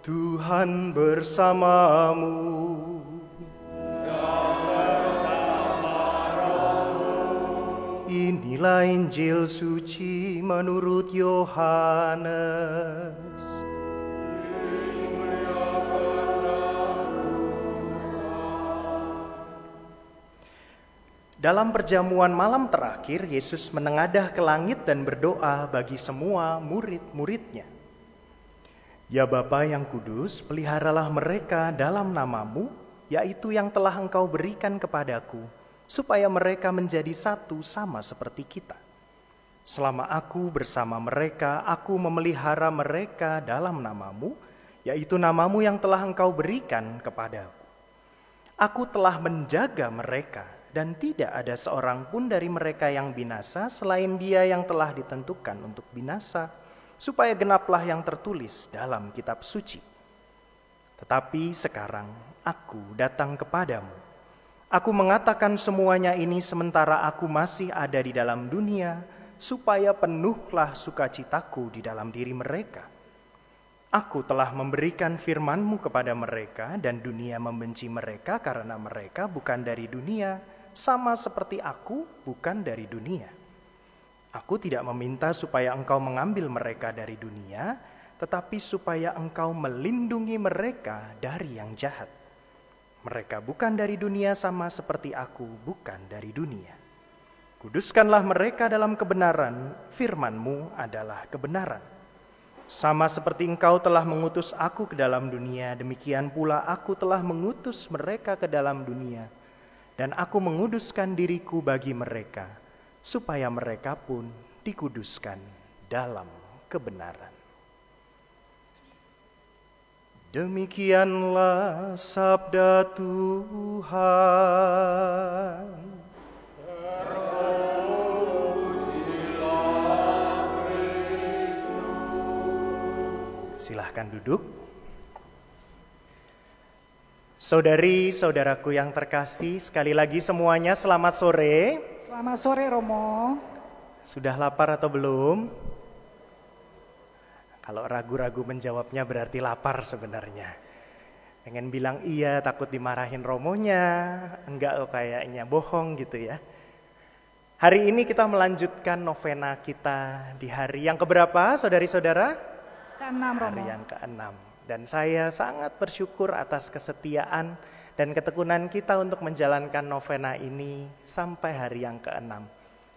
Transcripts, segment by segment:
Tuhan bersamamu. Inilah Injil suci menurut Yohanes. Dalam perjamuan malam terakhir, Yesus menengadah ke langit dan berdoa bagi semua murid-muridnya. Ya Bapa yang kudus, peliharalah mereka dalam namamu, yaitu yang telah Engkau berikan kepadaku, supaya mereka menjadi satu sama seperti kita. Selama aku bersama mereka, aku memelihara mereka dalam namamu, yaitu namamu yang telah Engkau berikan kepadaku. Aku telah menjaga mereka, dan tidak ada seorang pun dari mereka yang binasa selain dia yang telah ditentukan untuk binasa, supaya genaplah yang tertulis dalam kitab suci. Tetapi sekarang aku datang kepadamu. Aku mengatakan semuanya ini sementara aku masih ada di dalam dunia, supaya penuhlah sukacitaku di dalam diri mereka. Aku telah memberikan firman-Mu kepada mereka, dan dunia membenci mereka karena mereka bukan dari dunia, sama seperti aku bukan dari dunia. Aku tidak meminta supaya Engkau mengambil mereka dari dunia, tetapi supaya Engkau melindungi mereka dari yang jahat. Mereka bukan dari dunia sama seperti aku bukan dari dunia. Kuduskanlah mereka dalam kebenaran, firman-Mu adalah kebenaran. Sama seperti Engkau telah mengutus aku ke dalam dunia, demikian pula aku telah mengutus mereka ke dalam dunia. Dan aku menguduskan diriku bagi mereka, supaya mereka pun dikuduskan dalam kebenaran. Demikianlah sabda Tuhan. Silahkan duduk. Saudari-saudaraku yang terkasih, sekali lagi semuanya selamat sore. Selamat sore Romo. Sudah lapar atau belum? Kalau ragu-ragu menjawabnya berarti lapar sebenarnya. Pengen bilang iya takut dimarahin Romonya, enggak kayaknya bohong gitu ya. Hari ini kita melanjutkan novena kita di hari yang keberapa saudari-saudara? Ke-6 Romo. Hari yang ke-6. Dan saya sangat bersyukur atas kesetiaan dan ketekunan kita untuk menjalankan novena ini sampai hari yang ke-6.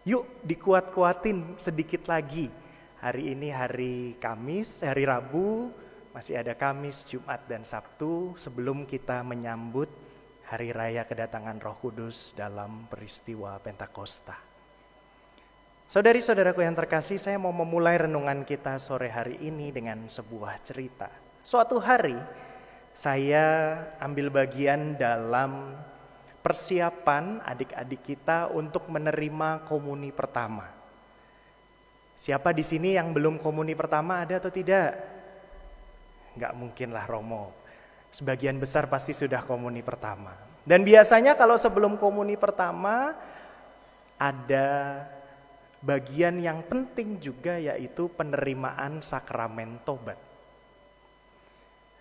Yuk dikuat-kuatin sedikit lagi. Hari ini hari Kamis, hari Rabu, masih ada Kamis, Jumat, dan Sabtu sebelum kita menyambut hari raya kedatangan Roh Kudus dalam peristiwa Pentakosta. Saudari-saudaraku yang terkasih, saya mau memulai renungan kita sore hari ini dengan sebuah cerita. Suatu hari saya ambil bagian dalam persiapan adik-adik kita untuk menerima komuni pertama. Siapa di sini yang belum komuni pertama, ada atau tidak? Enggak mungkin lah Romo. Sebagian besar pasti sudah komuni pertama. Dan biasanya kalau sebelum komuni pertama ada bagian yang penting juga, yaitu penerimaan sakramen tobat.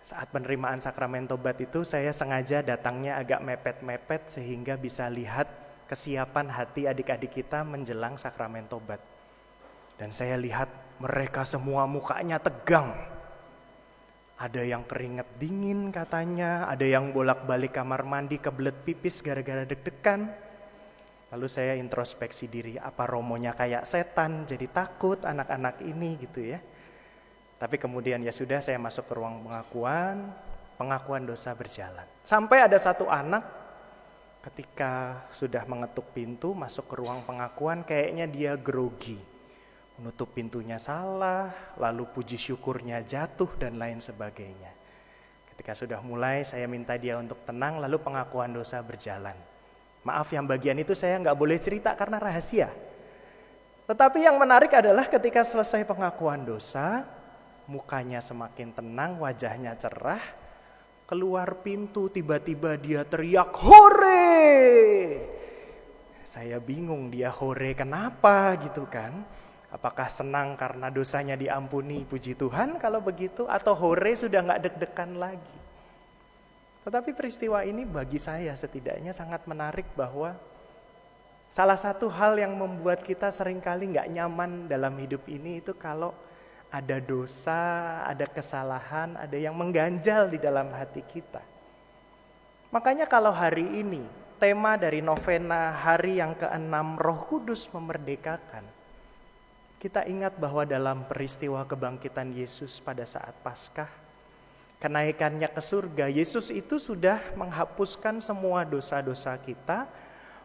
Saat penerimaan sakramen tobat itu saya sengaja datangnya agak mepet-mepet sehingga bisa lihat kesiapan hati adik-adik kita menjelang sakramen tobat. Dan saya lihat mereka semua mukanya tegang. Ada yang keringet dingin katanya, ada yang bolak-balik kamar mandi kebelet pipis gara-gara deg-degan. Lalu saya introspeksi diri, apa Romonya kayak setan, jadi takut anak-anak ini gitu ya. Tapi kemudian ya sudah, saya masuk ke ruang pengakuan dosa berjalan. Sampai ada satu anak ketika sudah mengetuk pintu masuk ke ruang pengakuan, kayaknya dia grogi. Menutup pintunya salah, lalu puji syukurnya jatuh dan lain sebagainya. Ketika sudah mulai, saya minta dia untuk tenang, lalu pengakuan dosa berjalan. Maaf yang bagian itu saya nggak boleh cerita karena rahasia. Tetapi yang menarik adalah ketika selesai pengakuan dosa, mukanya semakin tenang, wajahnya cerah, keluar pintu tiba-tiba dia teriak, "Hore!" Saya bingung dia hore kenapa gitu kan. Apakah senang karena dosanya diampuni, puji Tuhan kalau begitu, atau hore sudah nggak deg-degan lagi. Tetapi peristiwa ini bagi saya setidaknya sangat menarik bahwa salah satu hal yang membuat kita seringkali nggak nyaman dalam hidup ini itu kalau ada dosa, ada kesalahan, ada yang mengganjal di dalam hati kita. Makanya kalau hari ini tema dari novena hari yang ke-6 Roh Kudus memerdekakan, kita ingat bahwa dalam peristiwa kebangkitan Yesus pada saat Paskah, kenaikannya ke surga, Yesus itu sudah menghapuskan semua dosa-dosa kita,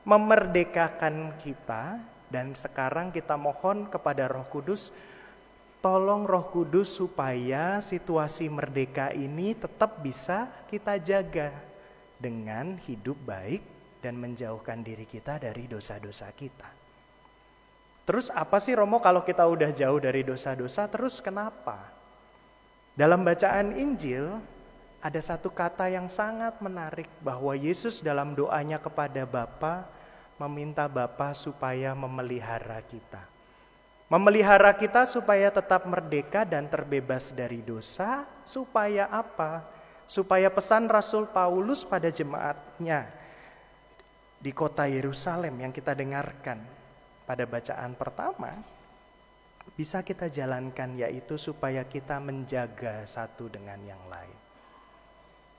memerdekakan kita, dan sekarang kita mohon kepada Roh Kudus, tolong Roh Kudus supaya situasi merdeka ini tetap bisa kita jaga dengan hidup baik dan menjauhkan diri kita dari dosa-dosa kita. Terus apa sih Romo kalau kita udah jauh dari dosa-dosa, terus kenapa? Dalam bacaan Injil ada satu kata yang sangat menarik bahwa Yesus dalam doanya kepada Bapa meminta Bapa supaya memelihara kita. Memelihara kita supaya tetap merdeka dan terbebas dari dosa, supaya apa? Supaya pesan Rasul Paulus pada jemaatnya di kota Yerusalem yang kita dengarkan pada bacaan pertama bisa kita jalankan, yaitu supaya kita menjaga satu dengan yang lain.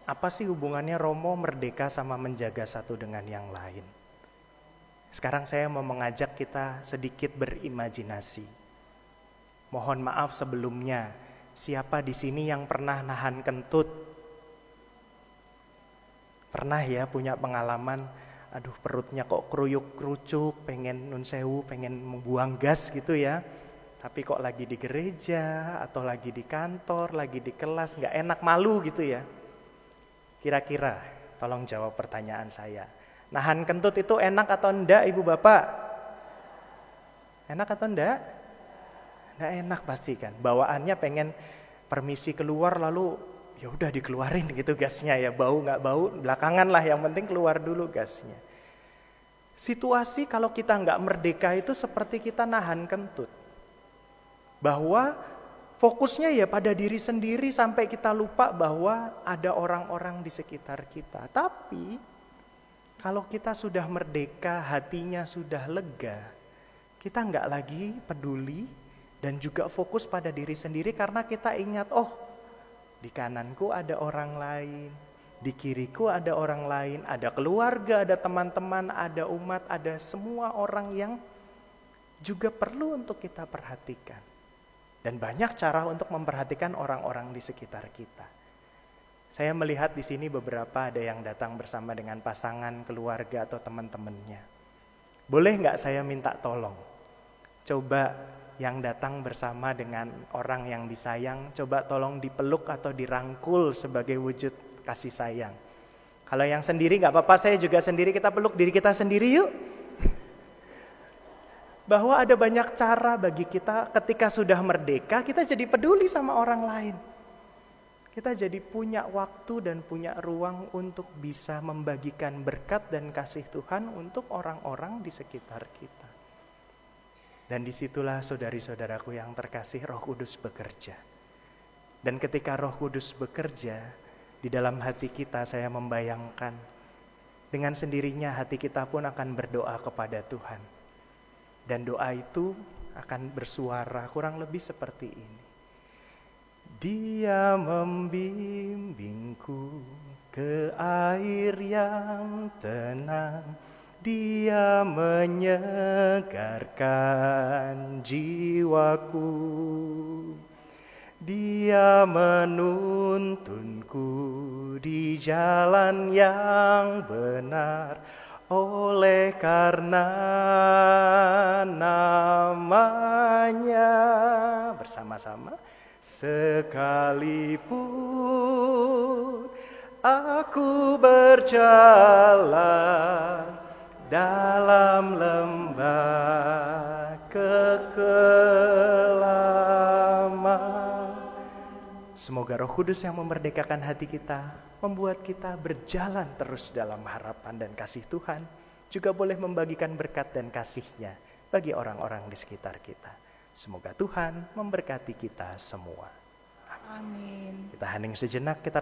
Apa sih hubungannya Romo merdeka sama menjaga satu dengan yang lain? Sekarang saya mau mengajak kita sedikit berimajinasi. Mohon maaf sebelumnya, siapa di sini yang pernah nahan kentut? Pernah ya punya pengalaman, aduh perutnya kok keruyuk-kerucuk, pengen nun sewu, pengen membuang gas gitu ya. Tapi kok lagi di gereja, atau lagi di kantor, lagi di kelas, gak enak, malu gitu ya. Kira-kira, tolong jawab pertanyaan saya. Nahan kentut itu enak atau enggak Ibu Bapak? Enak atau enggak? Enggak enak pasti kan. Bawaannya pengen permisi keluar lalu ya udah dikeluarin gitu gasnya ya, bau nggak bau belakangan lah, yang penting keluar dulu gasnya. Situasi kalau kita nggak merdeka itu seperti kita nahan kentut, bahwa fokusnya ya pada diri sendiri sampai kita lupa bahwa ada orang-orang di sekitar kita. Tapi kalau kita sudah merdeka, hatinya sudah lega, kita nggak lagi peduli dan juga fokus pada diri sendiri karena kita ingat, oh di kananku ada orang lain, di kiriku ada orang lain, ada keluarga, ada teman-teman, ada umat, ada semua orang yang juga perlu untuk kita perhatikan. Dan banyak cara untuk memperhatikan orang-orang di sekitar kita. Saya melihat di sini beberapa ada yang datang bersama dengan pasangan, keluarga atau teman-temannya. Boleh nggak saya minta tolong? Coba yang datang bersama dengan orang yang disayang, coba tolong dipeluk atau dirangkul sebagai wujud kasih sayang. Kalau yang sendiri gak apa-apa, saya juga sendiri, kita peluk diri kita sendiri yuk. Bahwa ada banyak cara bagi kita ketika sudah merdeka, kita jadi peduli sama orang lain. Kita jadi punya waktu dan punya ruang untuk bisa membagikan berkat dan kasih Tuhan untuk orang-orang di sekitar kita. Dan disitulah saudari-saudaraku yang terkasih, Roh Kudus bekerja. Dan ketika Roh Kudus bekerja, di dalam hati kita saya membayangkan, dengan sendirinya hati kita pun akan berdoa kepada Tuhan. Dan doa itu akan bersuara kurang lebih seperti ini. Dia membimbingku ke air yang tenang, Dia menyegarkan jiwaku, Dia menuntunku di jalan yang benar, oleh karena namanya. Bersama-sama. Sekalipun aku berjalan dalam lembah kekelaman. Semoga Roh Kudus yang memerdekakan hati kita, membuat kita berjalan terus dalam harapan dan kasih Tuhan, juga boleh membagikan berkat dan kasih-Nya bagi orang-orang di sekitar kita. Semoga Tuhan memberkati kita semua. Amin. Kita hening sejenak, kita